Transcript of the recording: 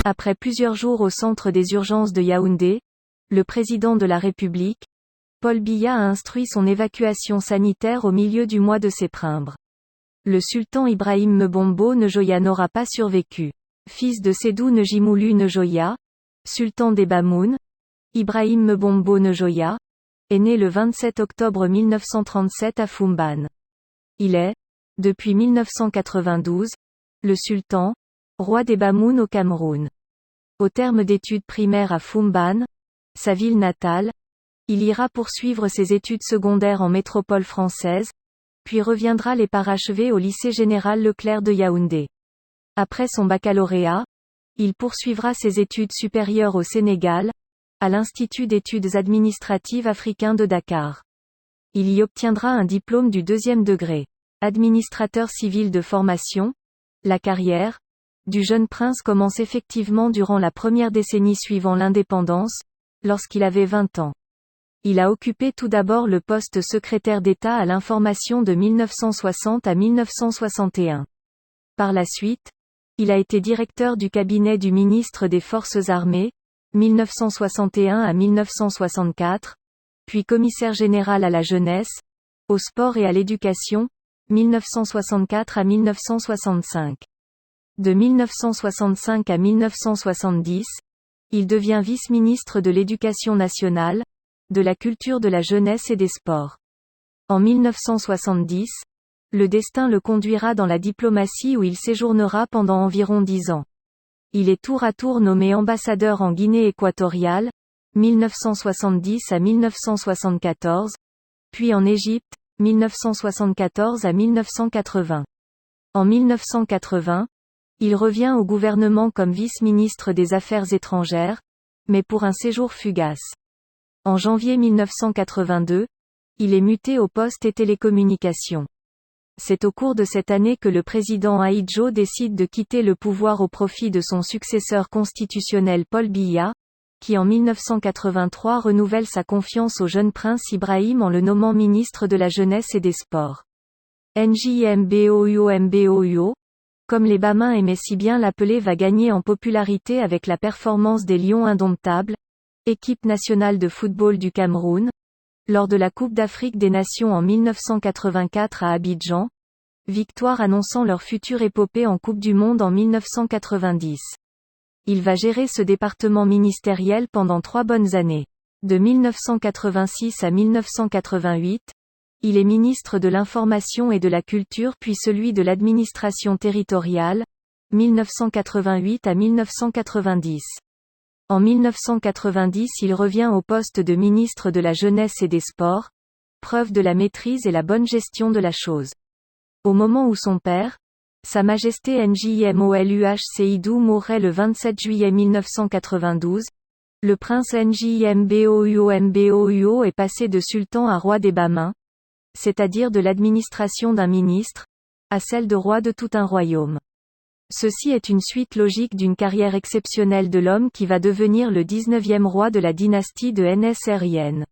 Après plusieurs jours au centre des urgences de Yaoundé, le président de la République, Paul Biya a instruit son évacuation sanitaire au milieu du mois de septembre. Le sultan Ibrahim Mbombo Njoya n'aura pas survécu. Fils de Sédou Njimoulou Njoya, sultan des Bamoun, Ibrahim Mbombo Njoya, est né le 27 octobre 1937 à Foumban. Il est, depuis 1992, le sultan, roi des Bamoun au Cameroun. Au terme d'études primaires à Foumban, sa ville natale, il ira poursuivre ses études secondaires en métropole française, puis reviendra les parachever au lycée général Leclerc de Yaoundé. Après son baccalauréat, il poursuivra ses études supérieures au Sénégal, à l'Institut d'études administratives africain de Dakar. Il y obtiendra un diplôme du deuxième degré. Administrateur civil de formation, la carrière du jeune prince commence effectivement durant la première décennie suivant l'indépendance, lorsqu'il avait 20 ans. Il a occupé tout d'abord le poste secrétaire d'État à l'information de 1960 à 1961. Par la suite, il a été directeur du cabinet du ministre des Forces armées, 1961 à 1964, puis commissaire général à la jeunesse, au sport et à l'éducation, 1964 à 1965. De 1965 à 1970, il devient vice-ministre de l'Éducation nationale, de la culture de la jeunesse et des sports. En 1970, le destin le conduira dans la diplomatie où il séjournera pendant environ 10 ans. Il est tour à tour nommé ambassadeur en Guinée équatoriale, 1970 à 1974, puis en Égypte, 1974 à 1980. En 1980, il revient au gouvernement comme vice-ministre des Affaires étrangères, mais pour un séjour fugace. En janvier 1982, il est muté au poste et télécommunications. C'est au cours de cette année que le président Ahidjo décide de quitter le pouvoir au profit de son successeur constitutionnel Paul Biya, qui en 1983 renouvelle sa confiance au jeune prince Ibrahim en le nommant ministre de la Jeunesse et des Sports. Njimbouyou, comme les Bamins aimaient si bien l'appeler, va gagner en popularité avec la performance des Lions indomptables, équipe nationale de football du Cameroun, lors de la Coupe d'Afrique des Nations en 1984 à Abidjan, victoire annonçant leur future épopée en Coupe du Monde en 1990. Il va gérer ce département ministériel pendant 3 bonnes années. De 1986 à 1988, il est ministre de l'Information et de la Culture puis celui de l'Administration territoriale, 1988 à 1990. En 1990 il revient au poste de ministre de la Jeunesse et des Sports, preuve de la maîtrise et la bonne gestion de la chose. Au moment où son père, Sa Majesté Njimouluh Seydou mourait le 27 juillet 1992, le prince Njimbouyou est passé de sultan à roi des Bamins, c'est-à-dire de l'administration d'un ministre, à celle de roi de tout un royaume. Ceci est une suite logique d'une carrière exceptionnelle de l'homme qui va devenir le 19e roi de la dynastie de Nsryn.